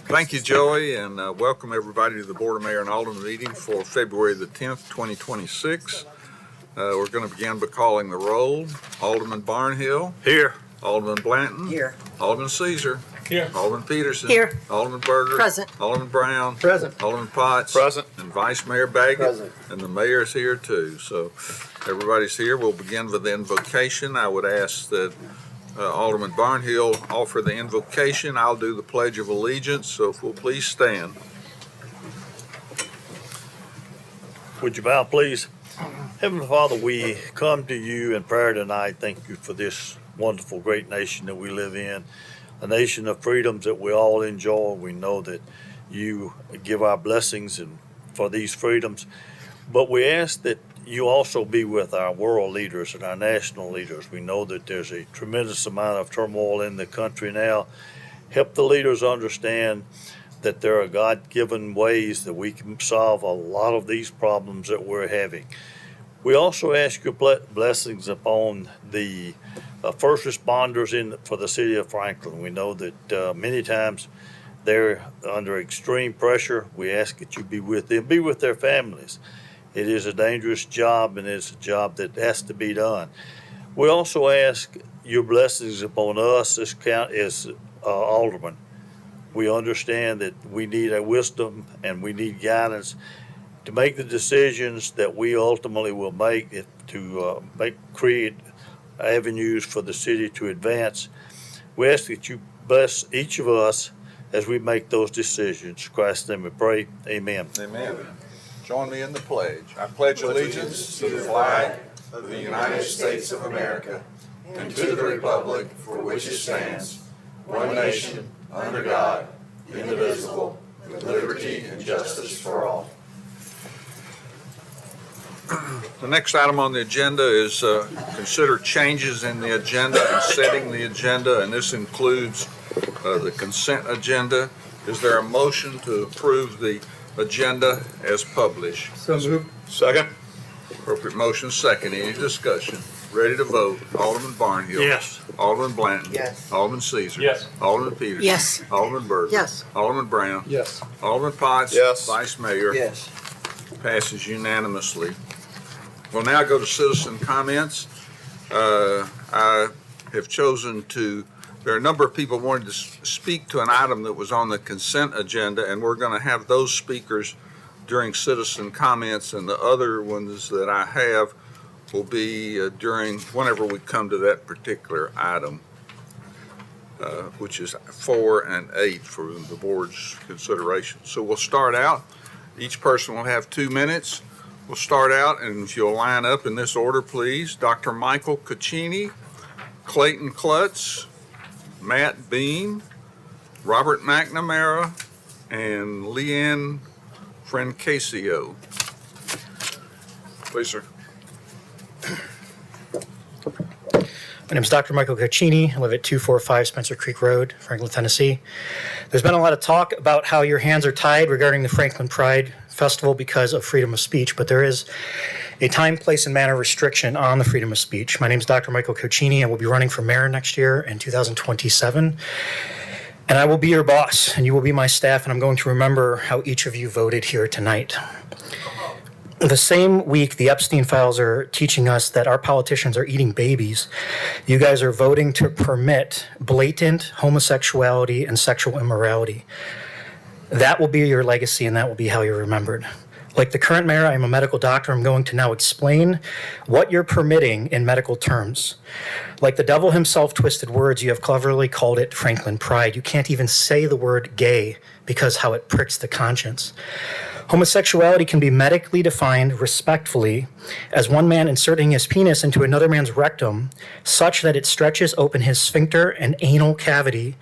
Thank you, Joey, and welcome everybody to the Board of Mayor and Alderman meeting for February the 10th, 2026. We're going to begin by calling the roll. Alderman Barnhill. Here. Alderman Blanton. Here. Alderman Caesar. Here. Alderman Peterson. Here. Alderman Berger. Present. Alderman Brown. Present. Alderman Potts. Present. And Vice Mayor Baggett. Present. And the mayor is here too. So everybody's here. We'll begin with the invocation. I would ask that Alderman Barnhill offer the invocation. I'll do the Pledge of Allegiance. So if we'll please stand. Would you bow, please? Heavenly Father, we come to you in prayer tonight. Thank you for this wonderful, great nation that we live in, a nation of freedoms that we all enjoy. We know that you give our blessings and for these freedoms, but we ask that you also be with our world leaders and our national leaders. We know that there's a tremendous amount of turmoil in the country now. Help the leaders understand that there are God-given ways that we can solve a lot of these problems that we're having. We also ask your blessings upon the first responders for the city of Franklin. We know that many times they're under extreme pressure. We ask that you be with them, be with their families. It is a dangerous job, and it's a job that has to be done. We also ask your blessings upon us as aldermen. We understand that we need a wisdom and we need guidance to make the decisions that we ultimately will make to create avenues for the city to advance. We ask that you bless each of us as we make those decisions. In Christ's name we pray. Amen. Amen. Join me in the pledge. I pledge allegiance to the flag of the United States of America and to the republic for which it stands, one nation, under God, indivisible, with liberty and justice for all. The next item on the agenda is consider changes in the agenda and setting the agenda, and this includes the consent agenda. Is there a motion to approve the agenda as published? So moved. Second. Appropriate motion second. Any discussion? Ready to vote. Alderman Barnhill. Yes. Alderman Blanton. Yes. Alderman Caesar. Yes. Alderman Peterson. Yes. Alderman Berger. Yes. Alderman Brown. Yes. Alderman Potts. Yes. Vice Mayor. Yes. Passes unanimously. We'll now go to citizen comments. I have chosen there are a number of people wanting to speak to an item that was on the consent agenda, and we're going to have those speakers during citizen comments, and the other ones that I have will be whenever we come to that particular item, which is 4 and 8 for the board's consideration. So we'll start out. Each person will have 2 minutes. We'll start out, and if you'll line up in this order, please. Dr. Michael Caccini, Clayton Klutz, Matt Beam, Robert McNamara, and Leanne Francasio. Please, sir. My name is Dr. Michael Caccini. I live at 245 Spencer Creek Road, Franklin, Tennessee. There's been a lot of talk about how your hands are tied regarding the Franklin Pride Festival because of freedom of speech, but there is a time, place, and manner restriction on the freedom of speech. My name is Dr. Michael Caccini. I will be running for mayor next year in 2027. And I will be your boss, and you will be my staff, and I'm going to remember how each of you voted here tonight. The same week, the Epstein files are teaching us that our politicians are eating babies. You guys are voting to permit blatant homosexuality and sexual immorality. That will be your legacy, and that will be how you're remembered. Like the current mayor, I'm a medical doctor. I'm going to now explain what you're permitting in medical terms. Like the devil himself twisted words, you have cleverly called it Franklin Pride. You can't even say the word gay because how it pricks the conscience. Homosexuality can be medically defined respectfully as one man inserting his penis into another man's rectum such that it stretches open his sphincter and anal cavity,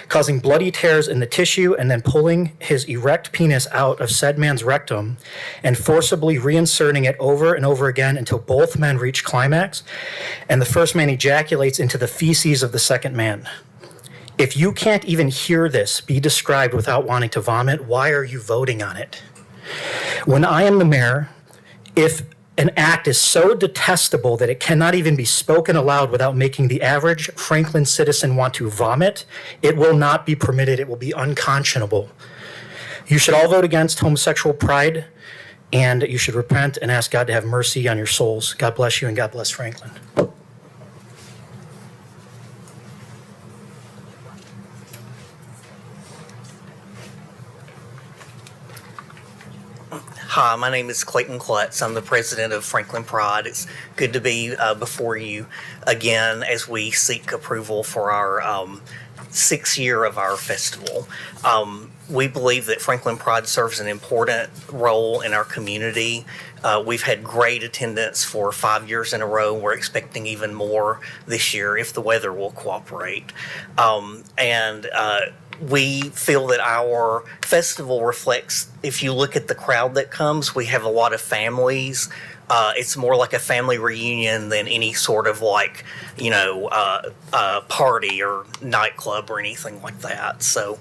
causing bloody tears in the tissue, and then pulling his erect penis out of said man's rectum and forcibly reinserting it over and over again until both men reach climax and the first man ejaculates into the feces of the second man. If you can't even hear this be described without wanting to vomit, why are you voting on it? When I am the mayor, if an act is so detestable that it cannot even be spoken aloud without making the average Franklin citizen want to vomit, it will not be permitted. It will be unconscionable. You should all vote against homosexual pride, and you should repent and ask God to have mercy on your souls. God bless you, and God bless Franklin. Hi, my name is Clayton Klutz. I'm the president of Franklin Pride. It's good to be before you again as we seek approval for our sixth year of our festival. We believe that Franklin Pride serves an important role in our community. We've had great attendance for 5 years in a row. We're expecting even more this year if the weather will cooperate. We feel that our festival reflects, if you look at the crowd that comes, we have a lot of families. It's more like a family reunion than any sort of party or nightclub or anything like that. So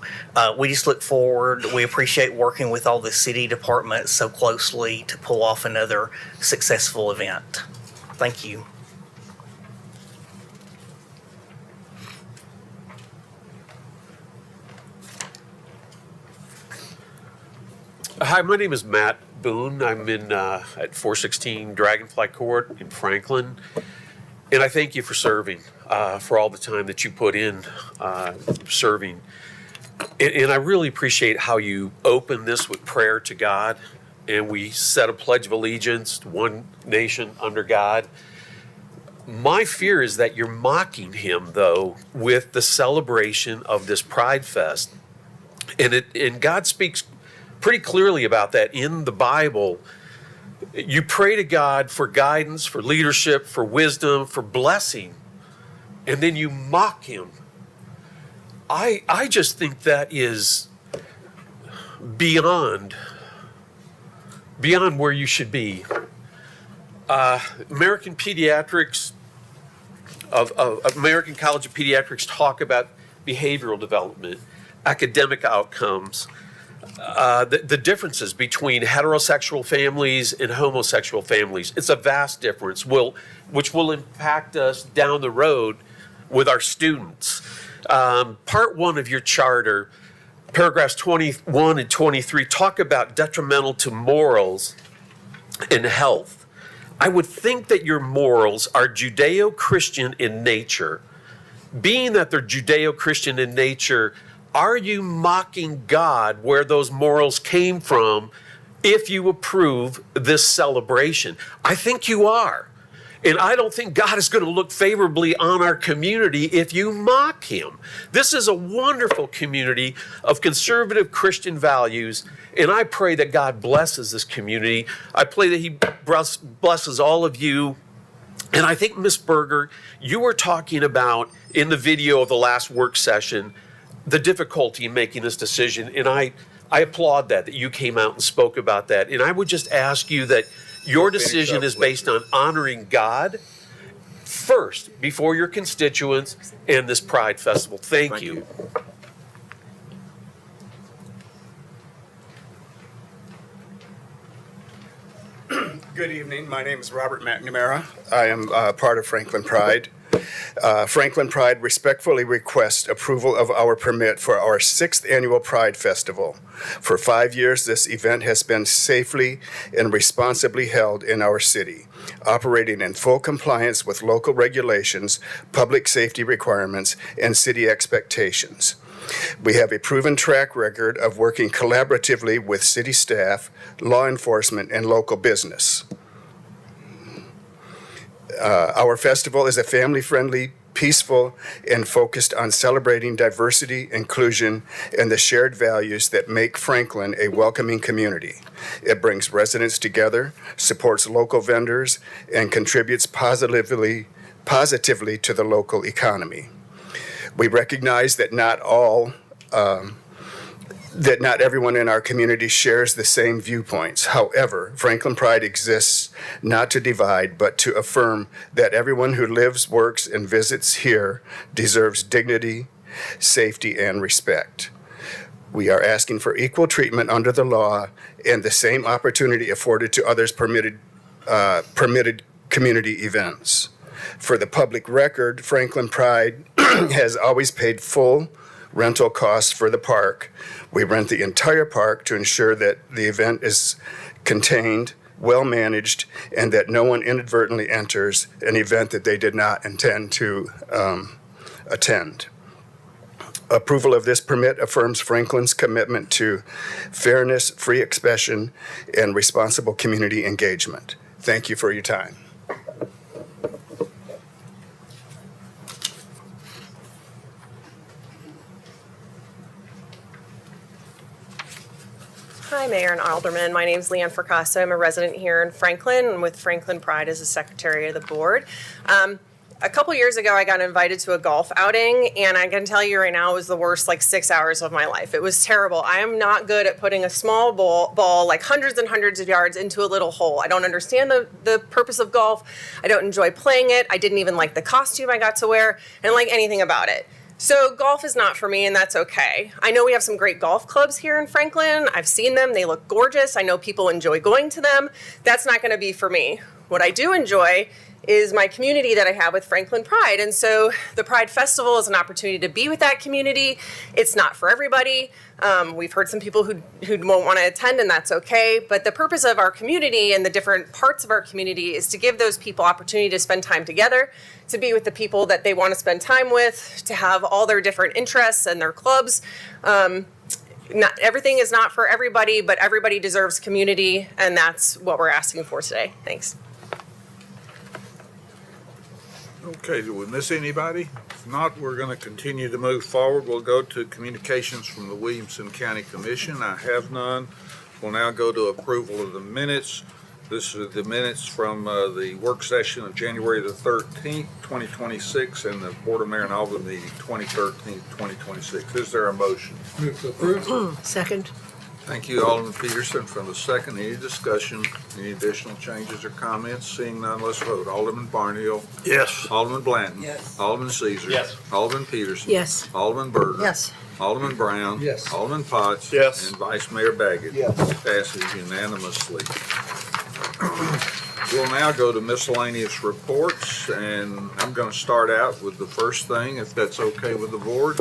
we just look forward. We appreciate working with all the city departments so closely to pull off another successful event. Thank you. Hi, my name is Matt Boone. I'm in at 416 Dragonfly Court in Franklin, and I thank you for serving, for all the time that you put in serving. And I really appreciate how you open this with prayer to God, and we said a pledge of allegiance to one nation under God. My fear is that you're mocking him, though, with the celebration of this Pride Fest, and God speaks pretty clearly about that in the Bible. You pray to God for guidance, for leadership, for wisdom, for blessing, and then you mock him. I just think that is beyond where you should be. American College of Pediatrics talk about behavioral development, academic outcomes, the differences between heterosexual families and homosexual families. It's a vast difference, which will impact us down the road with our students. Part 1 of your charter, paragraphs 21 and 23, talk about detrimental to morals and health. I would think that your morals are Judeo-Christian in nature. Being that they're Judeo-Christian in nature, are you mocking God where those morals came from if you approve this celebration? I think you are. And I don't think God is going to look favorably on our community if you mock him. This is a wonderful community of conservative Christian values, and I pray that God blesses this community. I pray that he blesses all of you. And I think, Ms. Berger, you were talking about in the video of the last work session the difficulty in making this decision, and I applaud that you came out and spoke about that. And I would just ask you that your decision is based on honoring God first before your constituents and this Pride Festival. Thank you. Good evening. My name is Robert McNamara. I am part of Franklin Pride. Franklin Pride respectfully requests approval of our permit for our 6th annual Pride Festival. For 5 years, this event has been safely and responsibly held in our city, operating in full compliance with local regulations, public safety requirements, and city expectations. We have a proven track record of working collaboratively with city staff, law enforcement, and local business. Our festival is a family-friendly, peaceful, and focused on celebrating diversity, inclusion, and the shared values that make Franklin a welcoming community. It brings residents together, supports local vendors, and contributes positively to the local economy. We recognize that not everyone in our community shares the same viewpoints. However, Franklin Pride exists not to divide, but to affirm that everyone who lives, works, and visits here deserves dignity, safety, and respect. We are asking for equal treatment under the law and the same opportunity afforded to others permitted permitted community events. For the public record, Franklin Pride has always paid full rental costs for the park. We rent the entire park to ensure that the event is contained, well-managed, and that no one inadvertently enters an event that they did not intend to attend. Approval of this permit affirms Franklin's commitment to fairness, free expression, and responsible community engagement. Thank you for your time. Hi, Mayor and Alderman. My name is Leanne Fracassa. I'm a resident here in Franklin and with Franklin Pride as the secretary of the board. A couple years ago, I got invited to a golf outing, and I can tell you right now, it was the worst 6 hours of my life. It was terrible. I am not good at putting a small ball like hundreds and hundreds of yards into a little hole. I don't understand the purpose of golf. I don't enjoy playing it. I didn't even like the costume I got to wear. I didn't like anything about it. So golf is not for me, and that's okay. I know we have some great golf clubs here in Franklin. I've seen them. They look gorgeous. I know people enjoy going to them. That's not going to be for me. What I do enjoy is my community that I have with Franklin Pride. And so the Pride Festival is an opportunity to be with that community. It's not for everybody. We've heard some people who won't want to attend, and that's okay. But the purpose of our community and the different parts of our community is to give those people opportunity to spend time together, to be with the people that they want to spend time with, to have all their different interests and their clubs. Not everything is not for everybody, but everybody deserves community, and that's what we're asking for today. Thanks. Okay, did we miss anybody? If not, we're going to continue to move forward. We'll go to communications from the Williamson County Commission. I have none. We'll now go to approval of the minutes. This is the minutes from the work session of January the 13th, 2026, and the Board of Mayor and Alderman meeting 2013, 2026. Is there a motion? Move to approve. Second. Thank you, Alderman Peterson, for the second. Any discussion? Any additional changes or comments? Seeing none, let's vote. Alderman Barnhill. Yes. Alderman Blanton. Yes. Alderman Caesar. Yes. Alderman Peterson. Yes. Alderman Berger. Yes. Alderman Brown. Yes. Alderman Potts. Yes. And Vice Mayor Baggett. Yes. Passes unanimously. We'll now go to miscellaneous reports, and I'm going to start out with the first thing, if that's okay with the board,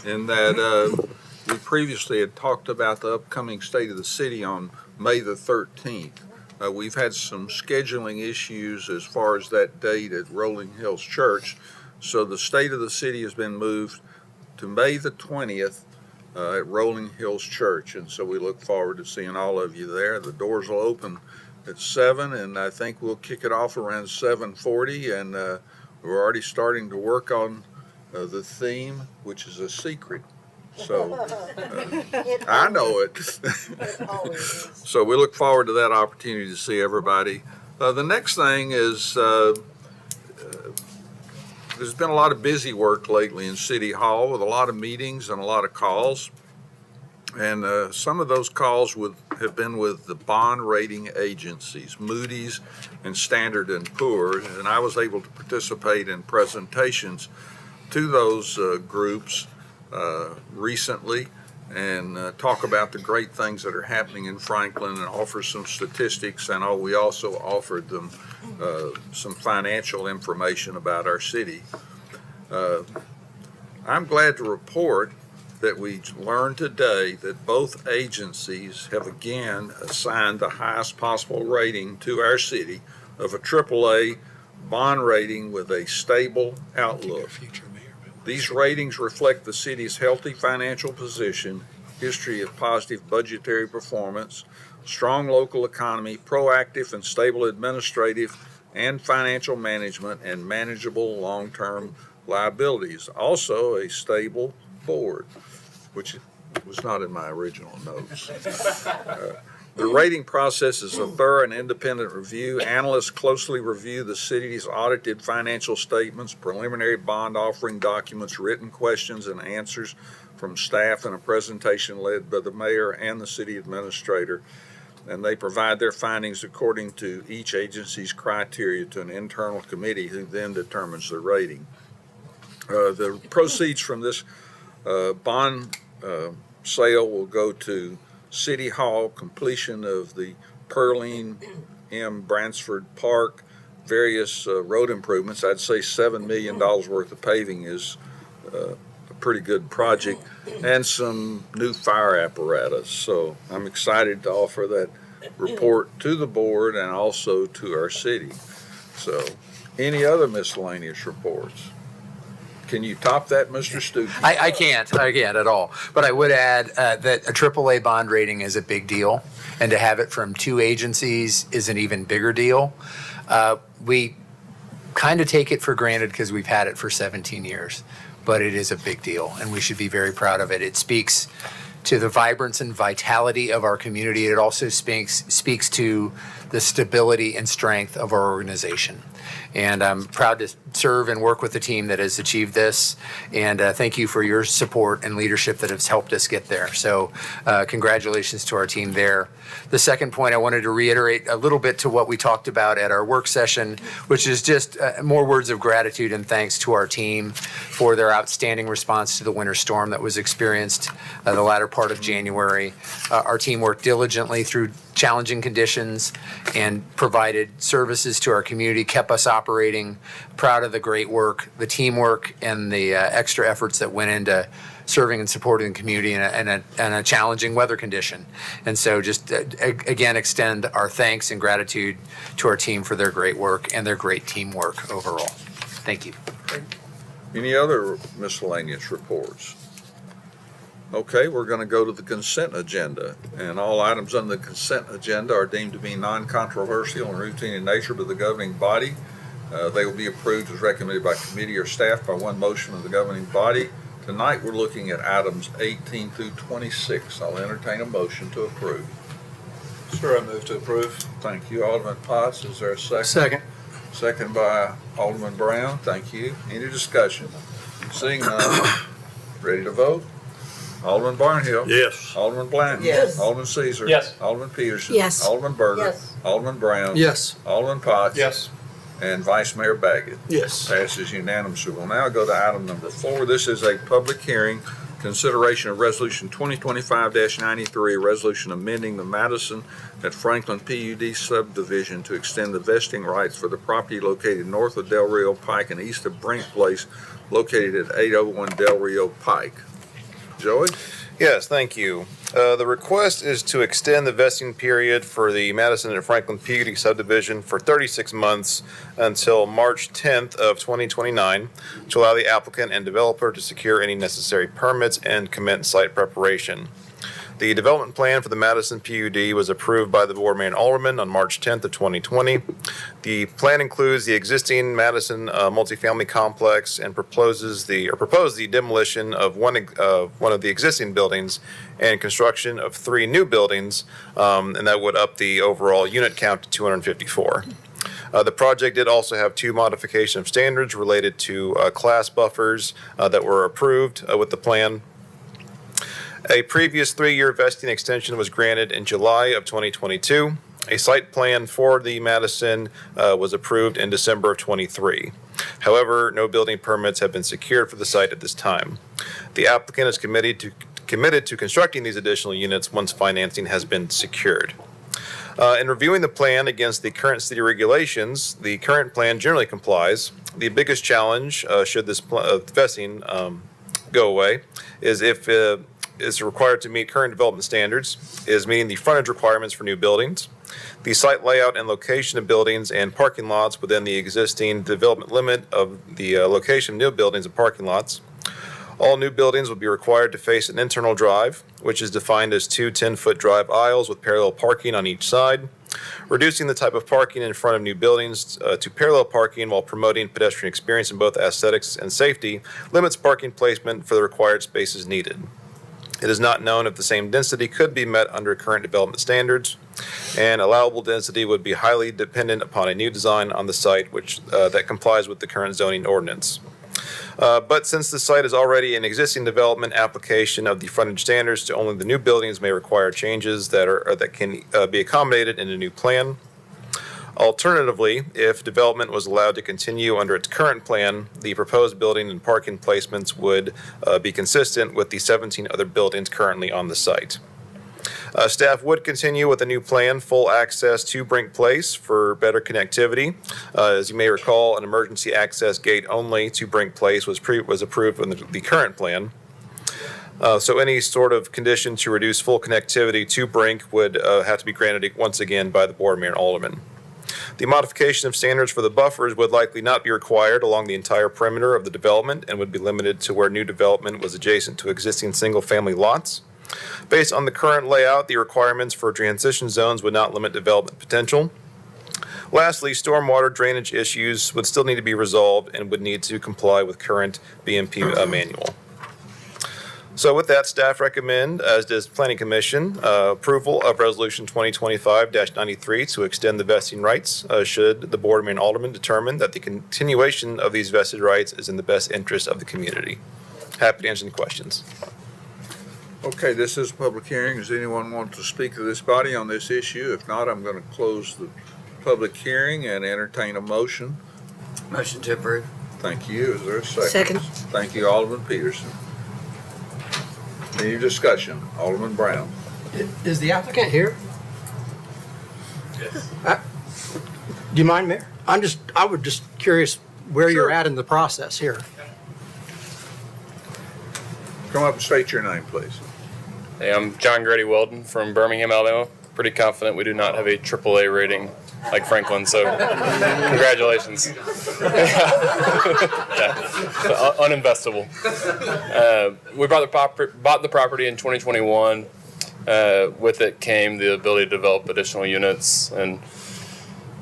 in that we previously had talked about the upcoming State of the City on May the 13th. We've had some scheduling issues as far as that date at Rolling Hills Church, so the State of the City has been moved to May the 20th at Rolling Hills Church, and so we look forward to seeing all of you there. The doors will open at 7, and I think we'll kick it off around 7:40, and we're already starting to work on the theme, which is a secret. So I know it. So we look forward to that opportunity to see everybody. The next thing is there's been a lot of busy work lately in City Hall with a lot of meetings and a lot of calls. And some of those calls have been with the bond rating agencies, Moody's and Standard & Poor's. And I was able to participate in presentations to those groups recently and talk about the great things that are happening in Franklin and offer some statistics. And we also offered them some financial information about our city. I'm glad to report that we learned today that both agencies have again assigned the highest possible rating to our city of a AAA bond rating with a stable outlook. These ratings reflect the city's healthy financial position, history of positive budgetary performance, strong local economy, proactive and stable administrative and financial management, and manageable long-term liabilities. Also, a stable board, which was not in my original notes. The rating process is a thorough and independent review. Analysts closely review the city's audited financial statements, preliminary bond offering documents, written questions and answers from staff, and a presentation led by the mayor and the city administrator. And they provide their findings according to each agency's criteria to an internal committee who then determines the rating. The proceeds from this bond sale will go to City Hall, completion of the Pearline M. Bransford Park, various road improvements. I'd say $7 million worth of paving is a pretty good project, and some new fire apparatus. So I'm excited to offer that report to the board and also to our city. So, any other miscellaneous reports? Can you top that, Mr. Stuckey? I can't at all. But I would add that a AAA bond rating is a big deal, and to have it from two agencies is an even bigger deal. We kind of take it for granted because we've had it for 17 years, but it is a big deal, and we should be very proud of it. It speaks to the vibrance and vitality of our community. It also speaks to the stability and strength of our organization. And I'm proud to serve and work with the team that has achieved this. And thank you for your support and leadership that has helped us get there. So congratulations to our team there. The second point, I wanted to reiterate a little bit to what we talked about at our work session, which is just more words of gratitude and thanks to our team for their outstanding response to the winter storm that was experienced the latter part of January. Our team worked diligently through challenging conditions and provided services to our community, kept us operating. Proud of the great work, the teamwork, and the extra efforts that went into serving and supporting the community in a challenging weather condition. And so just again, extend our thanks and gratitude to our team for their great work and their great teamwork overall. Thank you. Any other miscellaneous reports? Okay, we're going to go to the consent agenda, and all items on the consent agenda are deemed to be non-controversial and routine in nature by the governing body. They will be approved as recommended by committee or staff by one motion of the governing body. Tonight, we're looking at items 18 through 26. I'll entertain a motion to approve. Sir, I move to approve. Thank you, Alderman Potts. Is there a second? Second. Second by Alderman Brown. Thank you. Any discussion? Seeing none, ready to vote? Alderman Barnhill. Yes. Alderman Blanton. Yes. Alderman Caesar. Yes. Alderman Peterson. Yes. Alderman Berger. Yes. Alderman Brown. Yes. Alderman Potts. Yes. And Vice Mayor Baggett. Yes. Passes unanimously. We'll now go to item number 4. This is a public hearing, consideration of Resolution 2025-93, a resolution amending the Madison at Franklin PUD subdivision to extend the vesting rights for the property located north of Del Rio Pike and east of Brink Place, located at 801 Del Rio Pike. Joey? Yes, thank you. The request is to extend the vesting period for the Madison and Franklin PUD subdivision for 36 months until March 10th of 2029 to allow the applicant and developer to secure any necessary permits and commence site preparation. The development plan for the Madison PUD was approved by the Board Mayor Alderman on March 10th of 2020. The plan includes the existing Madison multifamily complex and proposed the demolition of one of the existing buildings and construction of 3 new buildings, and that would up the overall unit count to 254. The project did also have 2 modification of standards related to class buffers that were approved with the plan. A previous 3-year vesting extension was granted in July of 2022. A site plan for the Madison was approved in December of 23. However, no building permits have been secured for the site at this time. The applicant is committed to constructing these additional units once financing has been secured. In reviewing the plan against the current city regulations, the current plan generally complies. The biggest challenge, should this vesting go away, is required to meet current development standards, is meeting the frontage requirements for new buildings, the site layout and location of buildings and parking lots within the existing development limit of the location of new buildings and parking lots. All new buildings will be required to face an internal drive, which is defined as 2 10-foot drive aisles with parallel parking on each side. Reducing the type of parking in front of new buildings to parallel parking while promoting pedestrian experience in both aesthetics and safety limits parking placement for the required spaces needed. It is not known if the same density could be met under current development standards, and allowable density would be highly dependent upon a new design on the site that complies with the current zoning ordinance. But since the site is already an existing development, application of the frontage standards to only the new buildings may require changes that can be accommodated in a new plan. Alternatively, if development was allowed to continue under its current plan, the proposed building and parking placements would be consistent with the 17 other buildings currently on the site. Staff would continue with the new plan, full access to Brink Place for better connectivity. As you may recall, an emergency access gate only to Brink Place was approved in the current plan. So any sort of condition to reduce full connectivity to Brink would have to be granted once again by the Board of Mayor and Aldermen. The modification of standards for the buffers would likely not be required along the entire perimeter of the development and would be limited to where new development was adjacent to existing single-family lots. Based on the current layout, the requirements for transition zones would not limit development potential. Lastly, stormwater drainage issues would still need to be resolved and would need to comply with current BMP manual. So with that, staff recommend, as does Planning Commission, approval of Resolution 2025-93 to extend the vesting rights should the Board of Mayor and Aldermen determine that the continuation of these vested rights is in the best interest of the community. Happy to answer any questions. Okay, this is a public hearing. Does anyone want to speak to this body on this issue? If not, I'm going to close the public hearing and entertain a motion. Motion to approve. Thank you. Is there a second? Second. Thank you, Alderman Peterson. Any discussion? Alderman Brown. Is the applicant here? Yes. Do you mind, Mayor? I was just curious where Sure. you're at in the process here. Come up and state your name, please. Hey, I'm John Grady Weldon from Birmingham, Alabama. Pretty confident we do not have a AAA rating like Franklin, so congratulations. Yeah, uninvestable. We bought the property in 2021. With it came the ability to develop additional units, and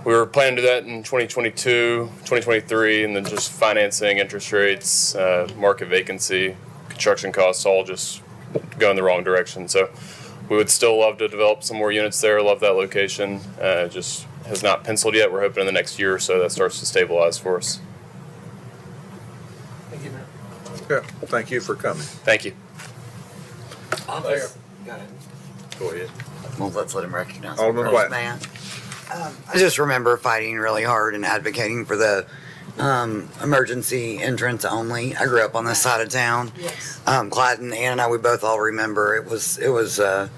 we were planning to do that in 2022, 2023, and then just financing, interest rates, market vacancy, construction costs all just go in the wrong direction. So we would still love to develop some more units there. Love that location. Just has not penciled yet. We're hoping in the next year or so that starts to stabilize for us. Thank you, Mayor. Okay, thank you for coming. Thank you. Go ahead. Well, let's let him recognize. Alderman himself. White. I just remember fighting really hard and advocating for the emergency entrance only. I grew up on this side of town. Yes. Clyde and Ann and I, we both all remember it was a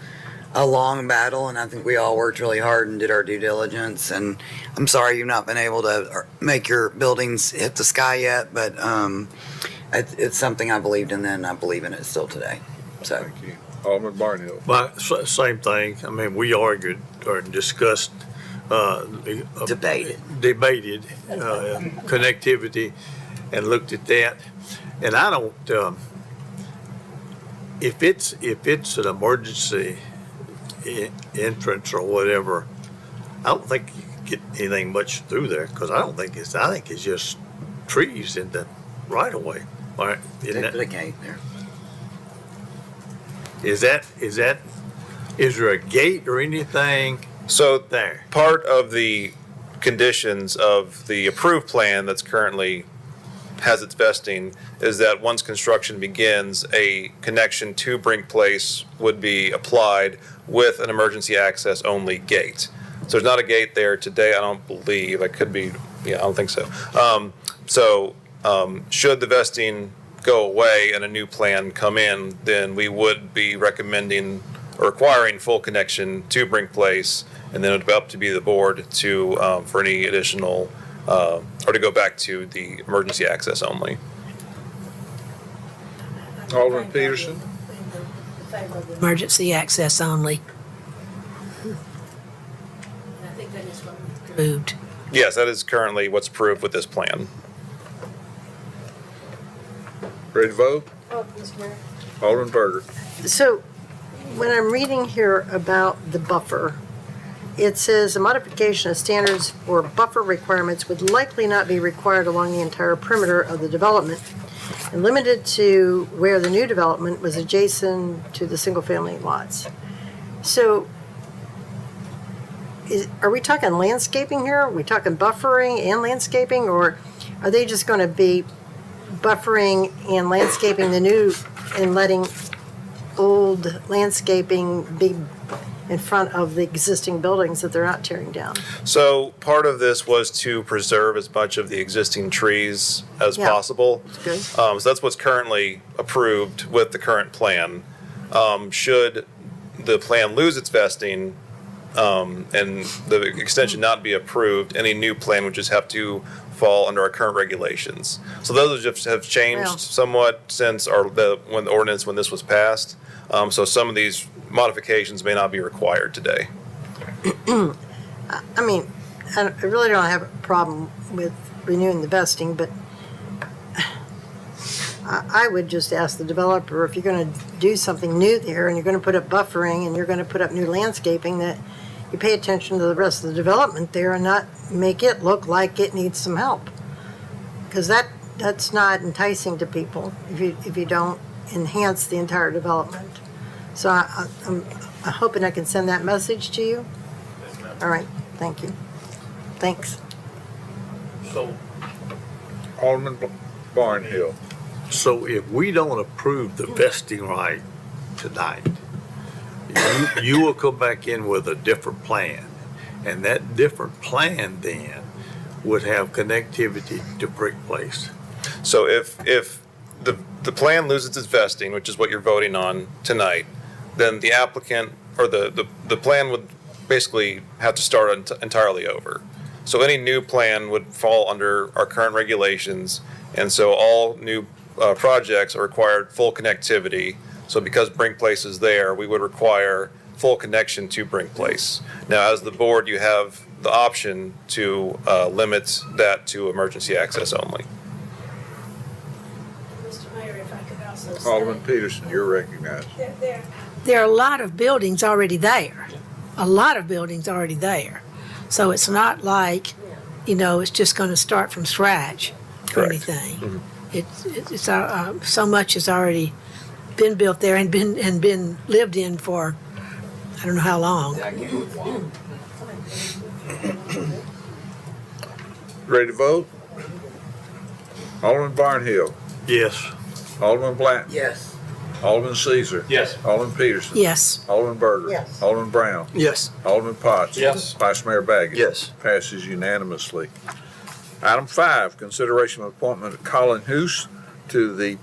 long battle, and I think we all worked really hard and did our due diligence. And I'm sorry you've not been able to make your buildings hit the sky yet, but it's something I believed in then, and I believe in it still today. So. Thank you. Alderman Barnhill. But same thing. I mean, we argued or discussed, Debated connectivity and looked at that. And I don't, if it's an emergency entrance or whatever, I don't think you can get anything much through there, because I think it's just trees in the right of way. Right? Isn't Take that- the gate there. Is there a gate or anything So there? part of the conditions of the approved plan that's currently has its vesting is that once construction begins, a connection to Brink Place would be applied with an emergency access only gate. So there's not a gate there today, I don't believe. I could be, yeah, I don't think so. Should the vesting go away and a new plan come in, then we would be recommending or requiring full connection to Brink Place, and then it would be up to the board to, for any additional, or to go back to the emergency access only. Alderman Peterson. Emergency access only. I think that is what we moved. Yes, that is currently what's approved with this plan. Ready to vote? Oh, Mr. Mayor. Alderman Berger. So when I'm reading here about the buffer, it says a modification of standards for buffer requirements would likely not be required along the entire perimeter of the development and limited to where the new development was adjacent to the single-family lots. So are we talking landscaping here? Are we talking buffering and landscaping, or are they just going to be buffering and landscaping the new and letting old landscaping be in front of the existing buildings that they're not tearing down? So part of this was to preserve as much of the existing trees as Yeah. possible. Good. So that's what's currently approved with the current plan. Should the plan lose its vesting, and the extension not be approved, any new plan would just have to fall under our current regulations. So those just have changed Well- somewhat since when this was passed. So some of these modifications may not be required today. I mean, I really don't have a problem with renewing the vesting, but I would just ask the developer, if you're gonna do something new there and you're gonna put up buffering and you're gonna put up new landscaping, that you pay attention to the rest of the development there and not make it look like it needs some help. Because that's not enticing to people if you don't enhance the entire development. So I'm hoping I can send that message to you. All right, thank you. Thanks. So, Alderman Barnhill. so if we don't approve the vesting right tonight, you will come back in with a different plan. And that different plan then would have connectivity to Brick Place. So if the plan loses its vesting, which is what you're voting on tonight, then the applicant or the plan would basically have to start entirely over. So any new plan would fall under our current regulations, and so all new projects are required full connectivity. So because Brink Place is there, we would require full connection to Brink Place. Now, as the board, you have the option to limit that to emergency access only. Mr. Mayor, if I could also say. Alderman Peterson, you're recognized. There are a lot of buildings already there. A lot of buildings already there. So it's not like, it's just going to start from scratch or Correct. anything. It's so much has already been built there and been lived in for I don't know how long. Ready to vote? Alderman Barnhill. Yes. Alderman Blanton. Yes. Alderman Caesar. Yes. Alderman Peterson. Yes. Alderman Berger. Yes. Alderman Brown. Yes. Alderman Potts. Yes. Vice Mayor Baggett. Yes. Passes unanimously. Item 5, consideration of appointment of Colin Hoos to the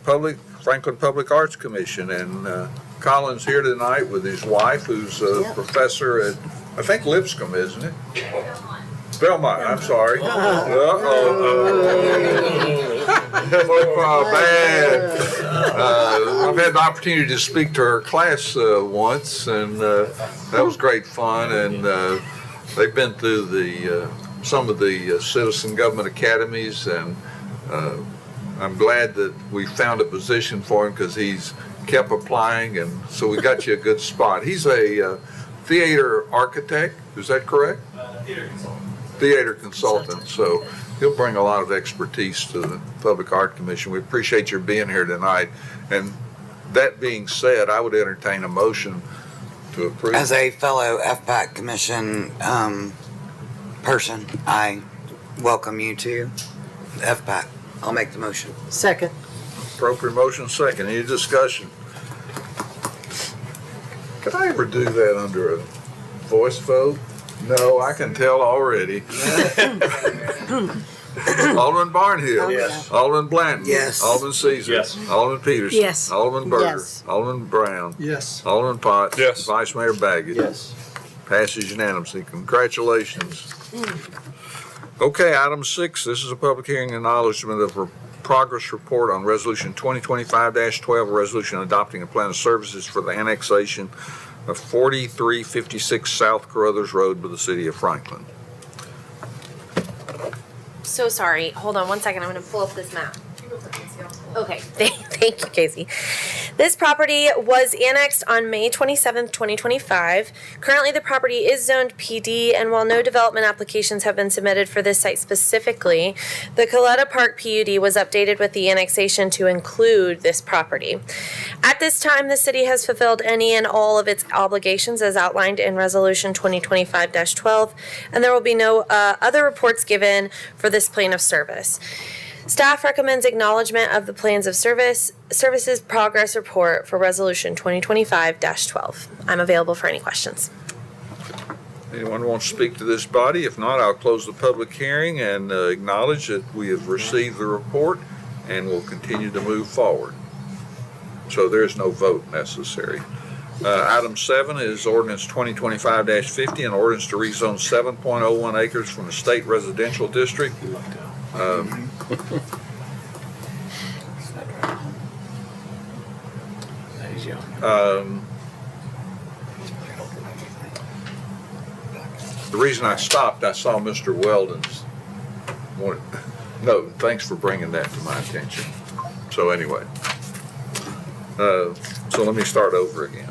Franklin Public Arts Commission. And Colin's here tonight with his wife, who's a Yep. professor at, I think, Lipscomb, isn't it? Belmont, I'm sorry. Bad. I've had the opportunity to speak to her class once, and that was great fun. And they've been through some of the citizen government academies, and I'm glad that we found a position for him because he's kept applying, and so we got you a good spot. He's a theater architect, is that correct? Theater consultant, so he'll bring a lot of expertise to the Public Art Commission. We appreciate your being here tonight. And that being said, I would entertain a motion to approve. As a fellow FPAC Commission person, I welcome you to the FPAC. I'll make the motion. Second. Appropriate motion second. Any discussion? Could I ever do that under a voice vote? No, I can tell already. Alderman Barnhill. Yes. Alderman Blanton. Yes. Alderman Caesar. Yes. Alderman Peterson. Yes. Alderman Berger. Yes. Alderman Brown. Yes. Alderman Potts. Yes. Vice Mayor Baggett. Yes. Passes unanimously. Congratulations. Okay, item 6, this is a public hearing acknowledgement of a progress report on Resolution 2025-12, a resolution adopting a plan of services for the annexation of 4356 South Carruthers Road by the city of Franklin. So sorry. Hold on one second. I'm going to pull up this map. Okay. Thank you, Casey. This property was annexed on May 27th, 2025. Currently, the property is zoned PD, and while no development applications have been submitted for this site specifically, the Coletta Park PUD was updated with the annexation to include this property. At this time, the city has fulfilled any and all of its obligations as outlined in Resolution 2025-12, and there will be no other reports given for this plan of service. Staff recommends acknowledgement of the plans of services progress report for Resolution 2025-12. I'm available for any questions. Anyone want to speak to this body? If not, I'll close the public hearing and acknowledge that we have received the report and will continue to move forward. So there's no vote necessary. Item 7 is ordinance 2025-50, an ordinance to rezone 7.01 acres from the state residential district. The reason I stopped, I saw Mr. Weldon's note. Thanks for bringing that to my attention. So anyway, so let me start over again.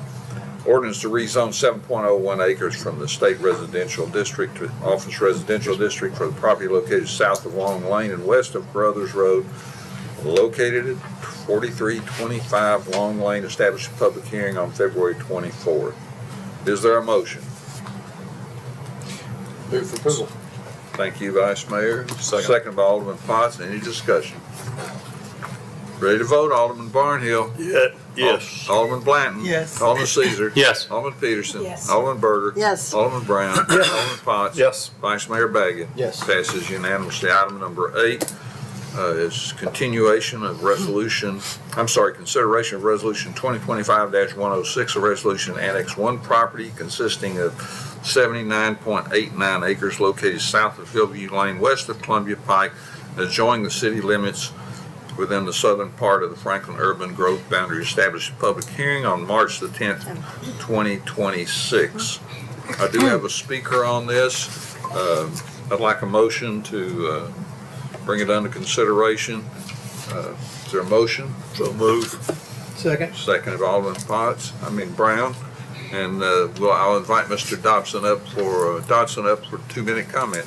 Ordinance to rezone 7.01 acres from the state residential district to office residential district for the property located south of Long Lane and west of Brothers Road, located at 4325 Long Lane, established a public hearing on February 24th. Is there a motion? Move for approval. Thank you, Vice Mayor. Second by Alderman Potts. Any discussion? Ready to vote? Alderman Barnhill. Yes. Alderman Blanton. Yes. Alderman Caesar. Yes. Alderman Peterson. Yes. Alderman Berger. Yes. Alderman Brown. Alderman Potts. Yes. Vice Mayor Baggett. Yes. Passes unanimously. Item number 8 is consideration of resolution 2025-106, a resolution to annex one property consisting of 79.89 acres located south of Hillview Lane, west of Columbia Pike, adjoining the city limits within the southern part of the Franklin urban growth boundary. Established a public hearing on March the 10th, 2026. I do have a speaker on this. I'd like a motion to bring it under consideration. Is there a motion? So move. Second. Second of Alderman Brown. And I'll invite Mr. Dodson up for a 2-minute comment.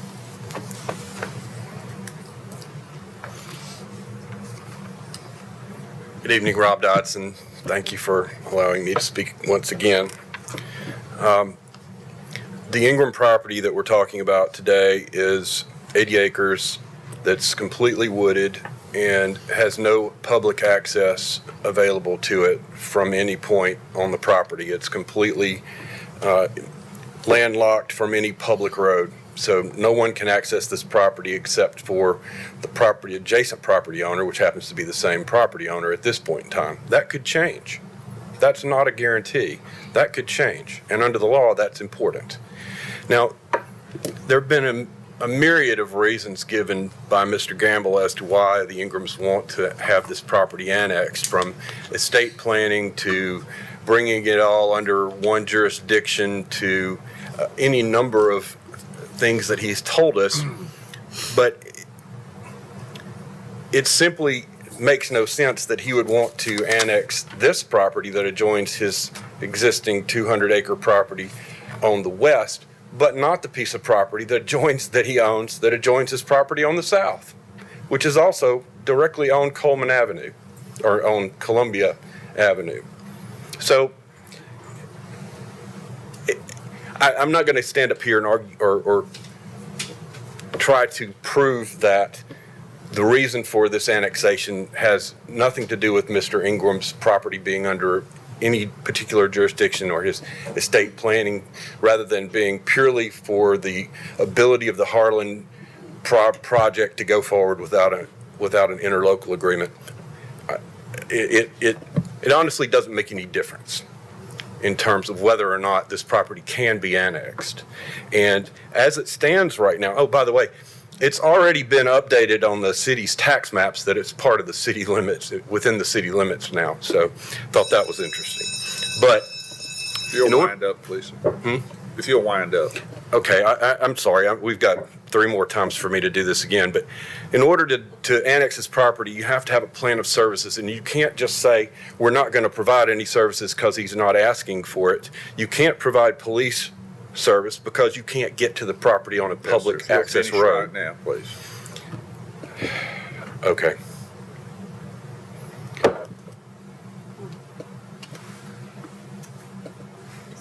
Good evening, Rob Dodson. Thank you for allowing me to speak once again. The Ingram property that we're talking about today is 80 acres that's completely wooded and has no public access available to it from any point on the property. It's completely landlocked from any public road. So no one can access this property except for the adjacent property owner, which happens to be the same property owner at this point in time. That could change. That's not a guarantee. That could change. And under the law, that's important. Now, there have been a myriad of reasons given by Mr. Gamble as to why the Ingrams want to have this property annexed, from estate planning to bringing it all under one jurisdiction to any number of things that he's told us. But it simply makes no sense that he would want to annex this property that adjoins his existing 200-acre property on the west, but not the piece of property that he owns that adjoins his property on the south, which is also directly on Coleman Avenue, or on Columbia Avenue. So I'm not going to stand up here and argue or try to prove that the reason for this annexation has nothing to do with Mr. Ingram's property being under any particular jurisdiction or his estate planning, rather than being purely for the ability of the Harlan project to go forward without an interlocal agreement. It honestly doesn't make any difference in terms of whether or not this property can be annexed. And as it stands right now, oh, by the way, it's already been updated on the city's tax maps that it's part of the city limits, within the city limits now. So thought that was interesting. But if you'll wind up, please. If you'll wind up. Okay, I'm sorry. We've got 3 more times for me to do this again. But in order to annex this property, you have to have a plan of services. And you can't just say, we're not going to provide any services because he's not asking for it. You can't provide police service because you can't get to the property on a public access road. Right now, please. Okay.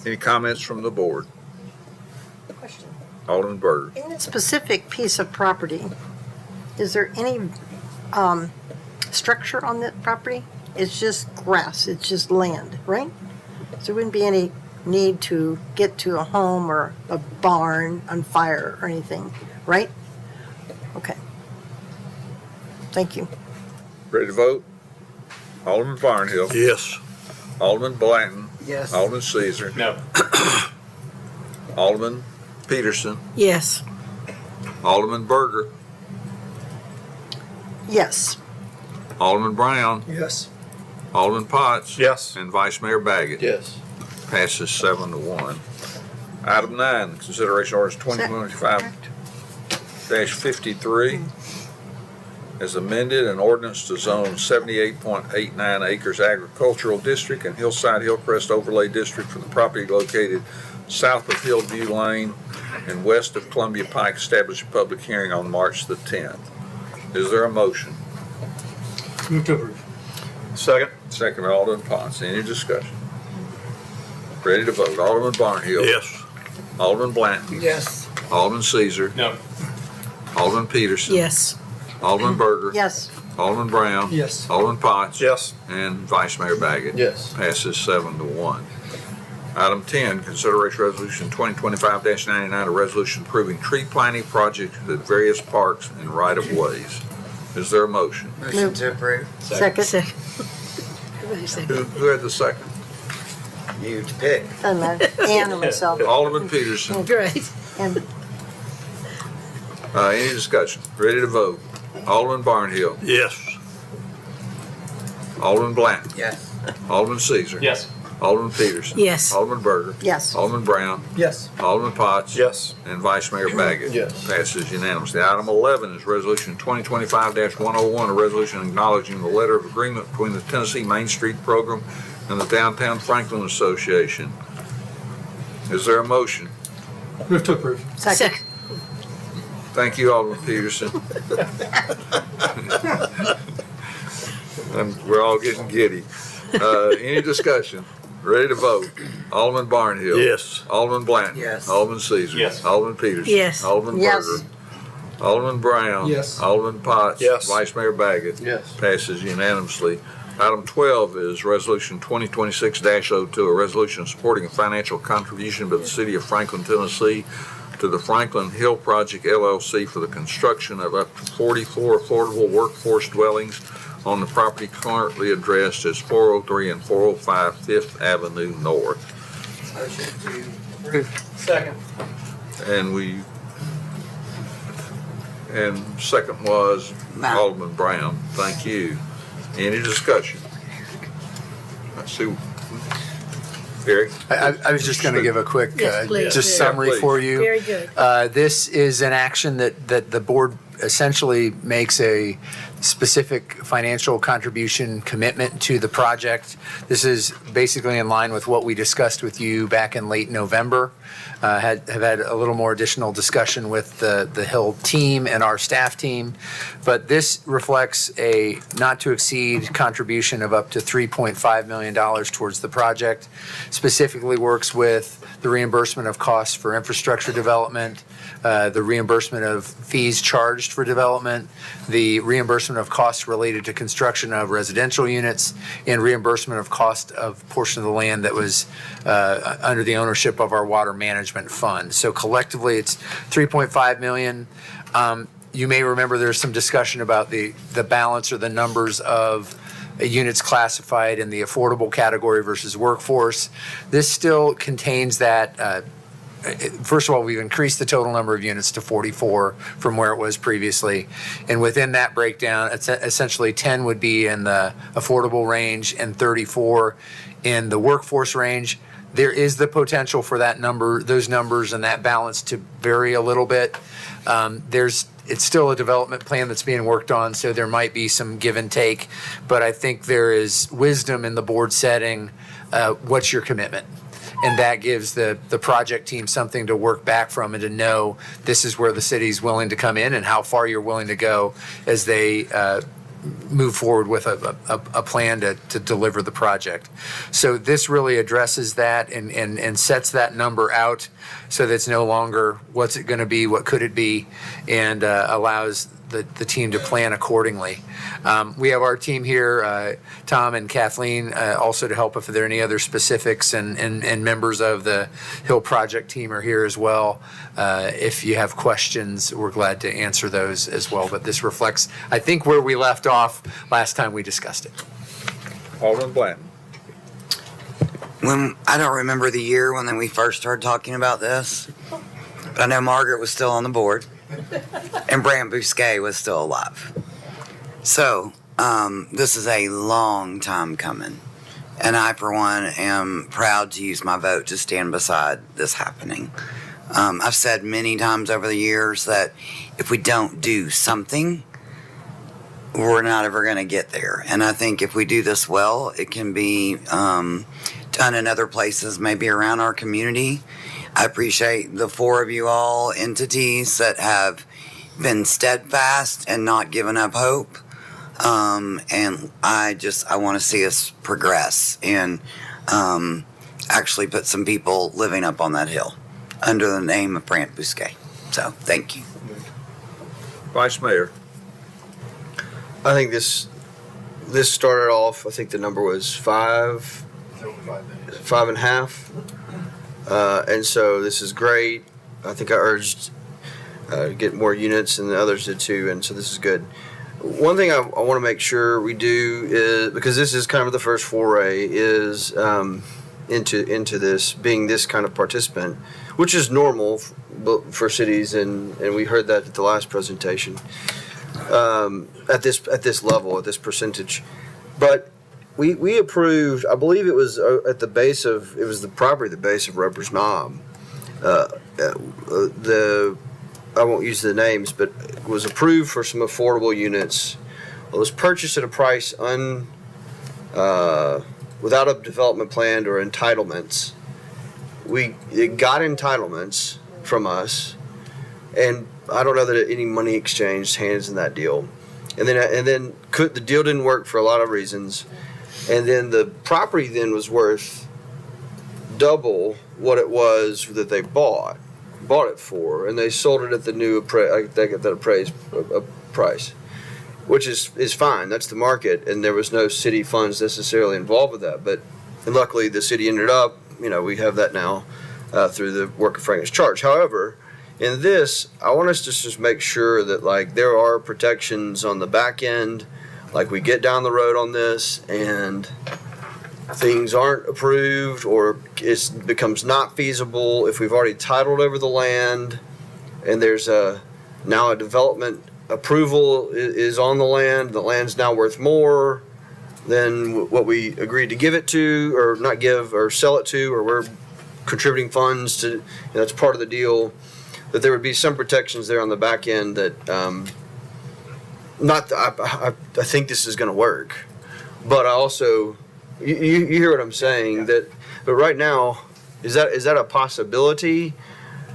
Any comments from the board? Question. Alderman Berger. In this specific piece of property, is there any structure on that property? It's just grass, it's just land, right? So there wouldn't be any need to get to a home or a barn on fire or anything, right? Okay. Thank you. Ready to vote? Alderman Barnhill. Yes. Alderman Blanton. Yes. Alderman Caesar. No. Alderman Peterson. Yes. Alderman Berger. Yes. Alderman Brown. Yes. Alderman Potts. Yes. And Vice Mayor Baggett. Yes. Passes 7-1. Item 9, consideration orders 2025-53 as amended, an ordinance to zone 78.89 acres agricultural district and Hillside Hillcrest Overlay District for the property located south of Hillview Lane and west of Columbia Pike. Establish a public hearing on March the 10th. Is there a motion? Move to approve. Second. Second by Alderman Potts. Any discussion? Ready to vote. Alderman Barnhill. Yes. Alderman Blanton. Yes. Alderman Caesar. No. Alderman Peterson. Yes. Alderman Berger. Yes. Alderman Brown. Yes. Alderman Potts. Yes. And Vice Mayor Baggett. Yes. Passes 7-1. Item 10, consideration resolution 2025-99, a resolution approving tree planting projects at various parks and right-of-ways. Is there a motion? Motion to approve. Second. Everybody said Who had the second? You pick. Doesn't matter. Ann or myself. Alderman Peterson. great. And Any discussion? Ready to vote? Alderman Barnhill. Yes. Alderman Blanton. Yes. Alderman Caesar. Yes. Alderman Peterson. Yes. Alderman Berger. yes. Alderman Brown. Yes. Alderman Potts. Yes. And Vice Mayor Baggett. Yes. Passes unanimously. Item 11 is Resolution 2025-101, a resolution acknowledging the letter of agreement between the Tennessee Main Street Program and the Downtown Franklin Association. Is there a motion? Move to approve. Second. Thank you, Alderman Peterson. And we're all getting giddy. Any discussion? Ready to vote? Alderman Barnhill. Yes. Alderman Blanton. Yes. Alderman Caesar. Yes. Alderman Peterson. Yes. Alderman Yes. Berger. Alderman Brown. Yes. Alderman Potts. Yes. Vice Mayor Baggett. Yes. Passes unanimously. Item 12 is Resolution 2026-02, a resolution supporting a financial contribution by the City of Franklin, Tennessee to the Franklin Hill Project LLC for the construction of up to 44 affordable workforce dwellings on the property currently addressed as 403 and 405 Fifth Avenue North. Motion to approve. Second. And second was Brown. Alderman Brown. Thank you. Any discussion? Let's see. Eric? I was just going to give a quick Yes, please. just Yeah, summary please. for you. Very good. This is an action that the board essentially makes a specific financial contribution commitment to the project. This is basically in line with what we discussed with you back in late November. Have had a little more additional discussion with the Hill team and our staff team. But this reflects a not to exceed contribution of up to $3.5 million towards the project. Specifically works with the reimbursement of costs for infrastructure development, the reimbursement of fees charged for development, the reimbursement of costs related to construction of residential units, and reimbursement of cost of portion of the land that was under the ownership of our water management fund. So collectively, it's $3.5 million. You may remember there's some discussion about the balance or the numbers of units classified in the affordable category versus workforce. This still contains that. First of all, we've increased the total number of units to 44 from where it was previously. And within that breakdown, it's essentially 10 would be in the affordable range and 34 in the workforce range. There is the potential for that number, those numbers and that balance to vary a little bit. It's still a development plan that's being worked on, so there might be some give and take. But I think there is wisdom in the board setting, what's your commitment? And that gives the project team something to work back from and to know this is where the city's willing to come in and how far you're willing to go as they move forward with a plan to deliver the project. So this really addresses that and sets that number out so that it's no longer what's it going to be, what could it be, and allows the team to plan accordingly. We have our team here, Tom and Kathleen, also to help if there are any other specifics, and members of the Hill Project team are here as well. If you have questions, we're glad to answer those as well. But this reflects, I think, where we left off last time we discussed it. Alderman Blanton. when, I don't remember the year when we first started talking about this, but I know Margaret was still on the board and Brant Bousquet was still alive. So, this is a long time coming. And I, for one, am proud to use my vote to stand beside this happening. I've said many times over the years that if we don't do something, we're not ever going to get there. And I think if we do this well, it can be done in other places, maybe around our community. I appreciate the four of you all entities that have been steadfast and not given up hope. And I want to see us progress and actually put some people living up on that hill under the name of Brant Bousquet. So, thank you. Vice Mayor. I think this started off, I think the number was 5.5. And so this is great. I think I urged get more units and the others did too. And so this is good. One thing I want to make sure we do is, because this is kind of the first foray, is into this, being this kind of participant, which is normal for cities, and we heard that at the last presentation, at this level, at this percentage. But we approved, I believe it was at the base of, it was the property, the base of Roper's Knob. I won't use the names, but it was approved for some affordable units. It was purchased at a price without a development plan or entitlements. It got entitlements from us, and I don't know that any money exchanged hands in that deal. And then the deal didn't work for a lot of reasons. And then the property then was worth double what it was that they bought it for, and they sold it at the new appraised price, which is fine. That's the market, and there was no city funds necessarily involved with that. But and luckily, the city ended up. We have that now through the work of Franklin's Charge. However, in this, I want us to just make sure that there are protections on the back end, we get down the road on this and things aren't approved or it becomes not feasible if we've already titled over the land and there's now a development approval is on the land's now worth more than what we agreed to give it to, or not give, or sell it to, or we're contributing funds to, that's part of the deal, that there would be some protections there on the back end that I think this is going to work, but I also you hear what I'm saying, but right now, is that a possibility?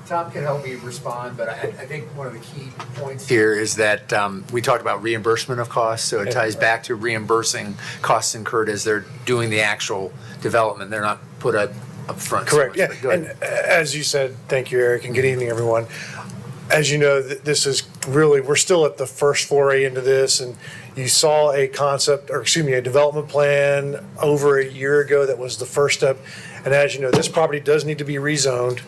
Tom can help me respond, but I think one of the key points here is that we talked about reimbursement of costs, so it ties back to reimbursing costs incurred as they're doing the actual development. They're not put up front. Correct, so much, yeah. And as you said, thank you, Eric, and good evening, everyone. As you know, this is really, we're still at the first foray into this, and you saw a development plan over a year ago that was the first step. And as you know, this property does need to be rezoned.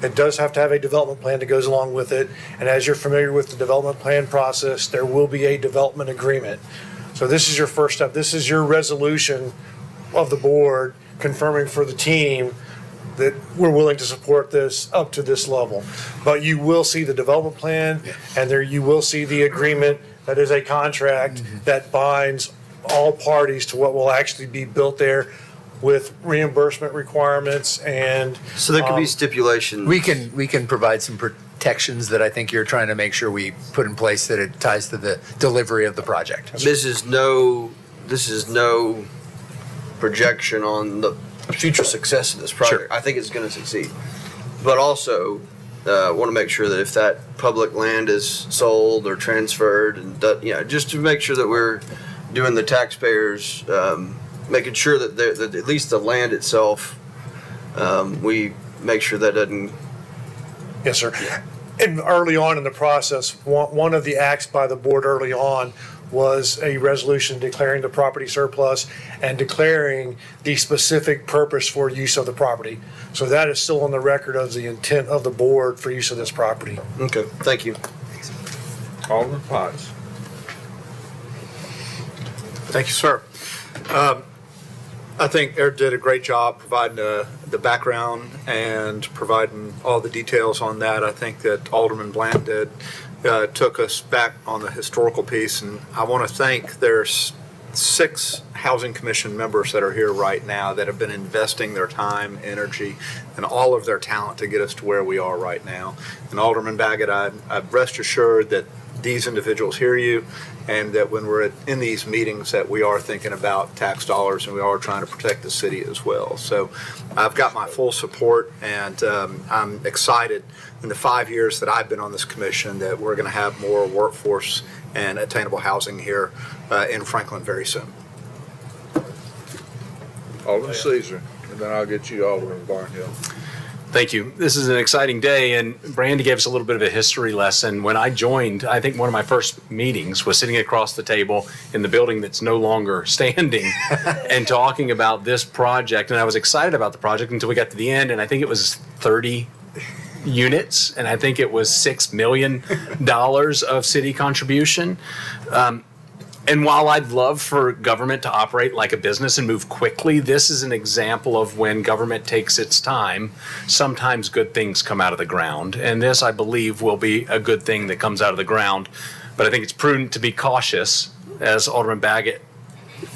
It does have to have a development plan that goes along with it. And as you're familiar with the development plan process, there will be a development agreement. So this is your first step. This is your resolution of the board confirming for the team that we're willing to support this up to this level. But you will see the development plan, and there you will see the agreement that is a contract that binds all parties to what will actually be built there with reimbursement requirements and. So there could be stipulations. We can provide some protections that I think you're trying to make sure we put in place that it ties to the delivery of the project. This is no projection on the future success of this project. Sure. I think it's going to succeed, but also want to make sure that if that public land is sold or transferred, and just to make sure that we're doing the taxpayers, making sure that at least the land itself, we make sure that doesn't. Yes, sir. And early on in the process, one of the acts by the board early on was a resolution declaring the property surplus and declaring the specific purpose for use of the property. So that is still on the record of the intent of the board for use of this property. Okay, thank you. Alderman Potts. Thank you, sir. I think Eric did a great job providing the background and providing all the details on that. I think that Alderman Bland did, took us back on the historical piece, and I want to thank there's 6 Housing Commission members that are here right now that have been investing their time, energy, and all of their talent to get us to where we are right now. And Alderman Baggett, I rest assured that these individuals hear you, and that when we're in these meetings that we are thinking about tax dollars and we are trying to protect the city as well. So I've got my full support, and I'm excited in the 5 years that I've been on this commission that we're going to have more workforce and attainable housing here in Franklin very soon. Alderman Caesar, and then I'll get you, Alderman Barnhill. Thank you. This is an exciting day, and Brandy gave us a little bit of a history lesson. When I joined, I think one of my first meetings was sitting across the table in the building that's no longer standing and talking about this project. And I was excited about the project until we got to the end, and I think it was 30 units, and I think it was $6 million of city contribution. And while I'd love for government to operate like a business and move quickly, this is an example of when government takes its time. Sometimes good things come out of the ground. And this, I believe, will be a good thing that comes out of the ground. But I think it's prudent to be cautious, as Alderman Baggett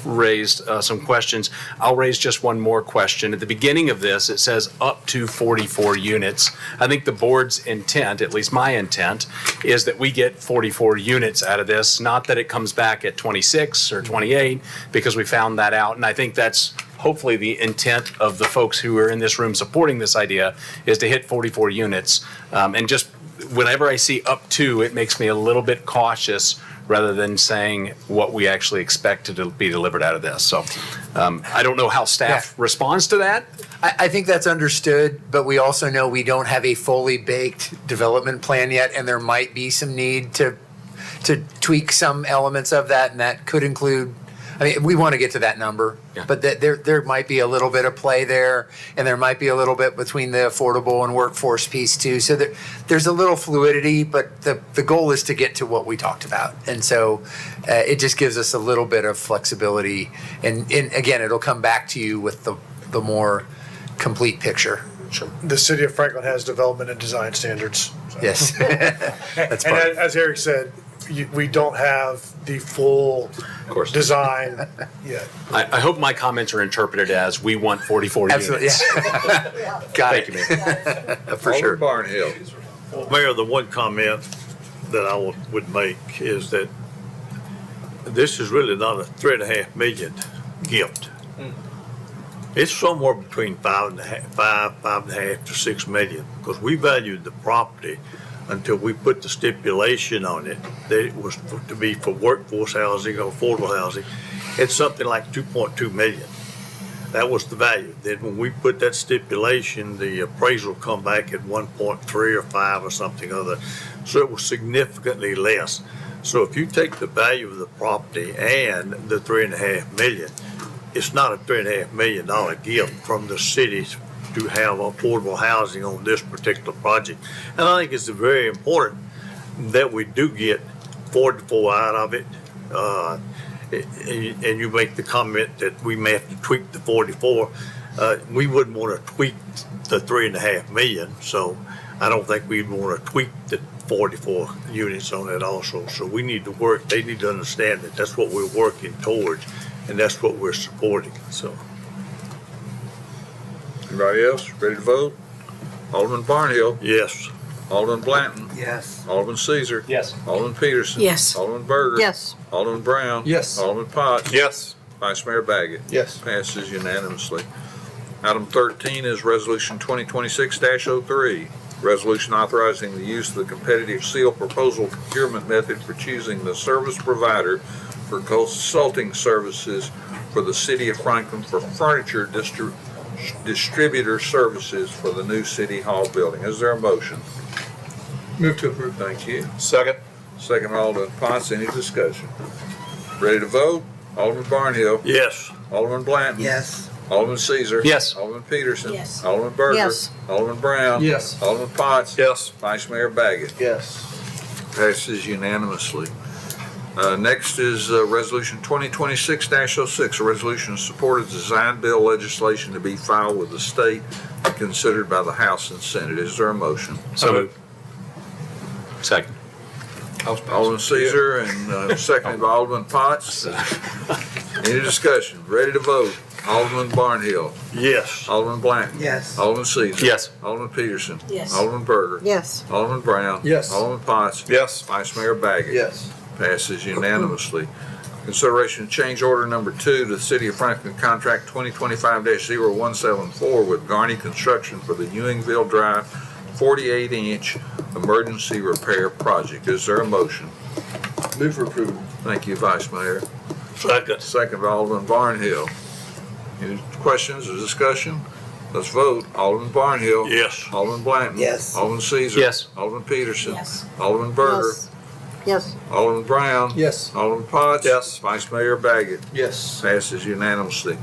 raised some questions. I'll raise just one more question. At the beginning of this, it says up to 44 units. I think the board's intent, at least my intent, is that we get 44 units out of this, not that it comes back at 26 or 28, because we found that out. And I think that's hopefully the intent of the folks who are in this room supporting this idea, is to hit 44 units. And just whenever I see up to, it makes me a little bit cautious rather than saying what we actually expect to be delivered out of this. So I don't know how staff responds to that. I think that's understood, but we also know we don't have a fully baked development plan yet, and there might be some need to tweak some elements of that, and that could include, I mean, we want to get to that number, but there might be a little bit of play there, and there might be a little bit between the affordable and workforce piece too. So there's a little fluidity, but the goal is to get to what we talked about. And so it just gives us a little bit of flexibility. And again, it'll come back to you with the more complete picture. Sure. The city of Franklin has development and design standards. So. Yes. That's and part. as Eric said, we don't have the full design yet. I hope my comments are interpreted as we want 44 Absolutely, units. yeah. Got Thank you, Mayor. For sure. Barnhill. Mayor, the one comment that I would make is that this is really not a $3.5 million gift. It's somewhere between five and a half to 6 million, because we valued the property until we put the stipulation on it that it was to be for workforce housing or affordable housing. It's something like 2.2 million. That was the value. Then when we put that stipulation, the appraisal come back at 1.3 or 5 or something other. So it was significantly less. So if you take the value of the property and the 3.5 million, it's not a $3.5 million gift from the city to have affordable housing on this particular project. And I think it's very important that we do get 44 out of it. And you make the comment that we may have to tweak the 44. We wouldn't want to tweak the 3.5 million. So I don't think we'd want to tweak the 44 units on it also. So we need to work, they need to understand that that's what we're working towards, and that's what we're supporting, so. Anybody else ready to vote? Alderman Barnhill. Yes. Alderman Blanton. Yes. Alderman Caesar. Yes. Alderman Peterson. Yes. Alderman Berger. Yes. Alderman Brown. Yes. Alderman Potts. Yes. Vice Mayor Baggett. Yes. Passes unanimously. Item 13 is Resolution 2026-03. Resolution authorizing the use of the competitive seal proposal procurement method for choosing the service provider for consulting services for the city of Franklin for furniture distributor services for the new city hall building. Is there a motion? Move to approve. Thank you. Second. Second, Alderman Potts. Any discussion? Ready to vote? Alderman Barnhill. Yes. Alderman Blanton. Yes. Alderman Caesar. Yes. Alderman Peterson. Yes. Alderman Berger. Yes. Alderman Brown. Yes. Alderman Potts. Yes. Vice Mayor Baggett. Yes. Passes unanimously. Next is Resolution 2026-06, a resolution in support of design bill legislation to be filed with the state and considered by the House and Senate. Is there a motion? So moved. Second. Alderman Caesar and seconded by Alderman Potts. Any discussion? Ready to vote? Alderman Barnhill. Yes. Alderman Blanton. Yes. Alderman Caesar. Yes. Alderman Peterson. Yes. Alderman Berger. Yes. Alderman Brown. Yes. Alderman Potts. Yes. Vice Mayor Baggett. Yes. Passes unanimously. Consideration of change order number 2 to the City of Franklin Contract 2025-0174 with Garney Construction for the Ewingville Drive 48-inch emergency repair project. Is there a motion? Move for approval. Thank you, Vice Mayor. Second. Second by Alderman Barnhill. Any questions or discussion? Let's vote. Alderman Barnhill. Yes. Alderman Blanton. Yes. Alderman Caesar. Yes. Alderman Peterson. Yes. Alderman Berger. Yes. Yes. Alderman Brown. Yes. Alderman Potts. Yes. Vice Mayor Baggett. Yes. Passes unanimously.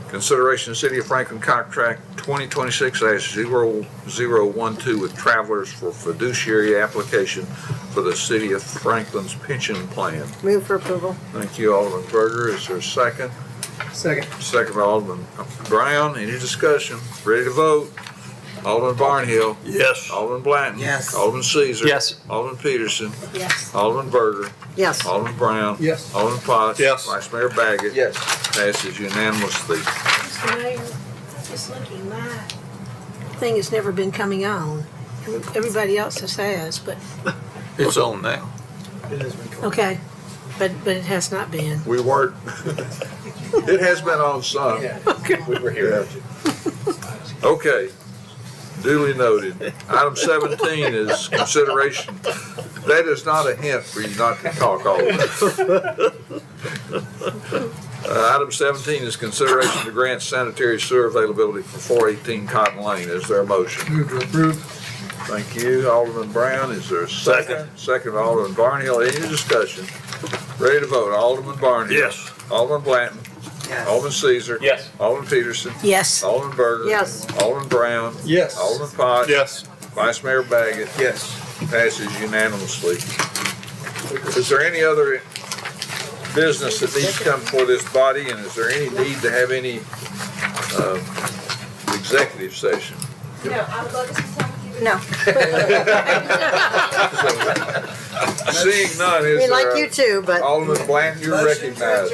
Consideration of City of Franklin Contract 2026-0012 with Travelers for fiduciary application for the City of Franklin's pension plan. Move for approval. Thank you, Alderman Berger. Is there a second? Second. Second by Alderman Brown. Any discussion? Ready to vote? Alderman Barnhill. Yes. Alderman Blanton. Yes. Alderman Caesar. Yes. Alderman Peterson. Yes. Alderman Berger. Yes. Alderman Brown. Yes. Alderman Potts. Yes. Vice Mayor Baggett. Yes. Passes unanimously. Mr. Mayor, just looking, my thing has never been coming on. Everybody else's has, but, It's on now. okay. But it has not been. We weren't, it has been on some. We were here. Okay, duly noted. Item 17 is consideration. That is not a hint for you not to talk all of this. Item 17 is consideration to grant sanitary sewer availability for 418 Cotton Lane. Is there a motion? Move to approve. Thank you, Alderman Brown. Is there a second? Second by Alderman Barnhill. Any discussion? Ready to vote. Alderman Barnhill. Yes. Alderman Blanton. Yes. Alderman Caesar. Yes. Alderman Peterson. Yes. Alderman Berger. Yes. Alderman Brown. Yes. Alderman Potts. Yes. Vice Mayor Baggett. Yes. Passes unanimously. Is there any other business that needs to come before this body, and is there any need to have any executive session? No. Seeing none, is We like there you too, but Alderman Blanton, you're recognized.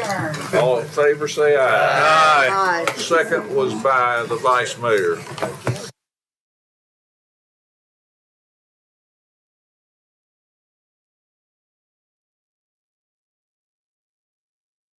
All in favor, say aye. aye. Second was by the Vice Mayor.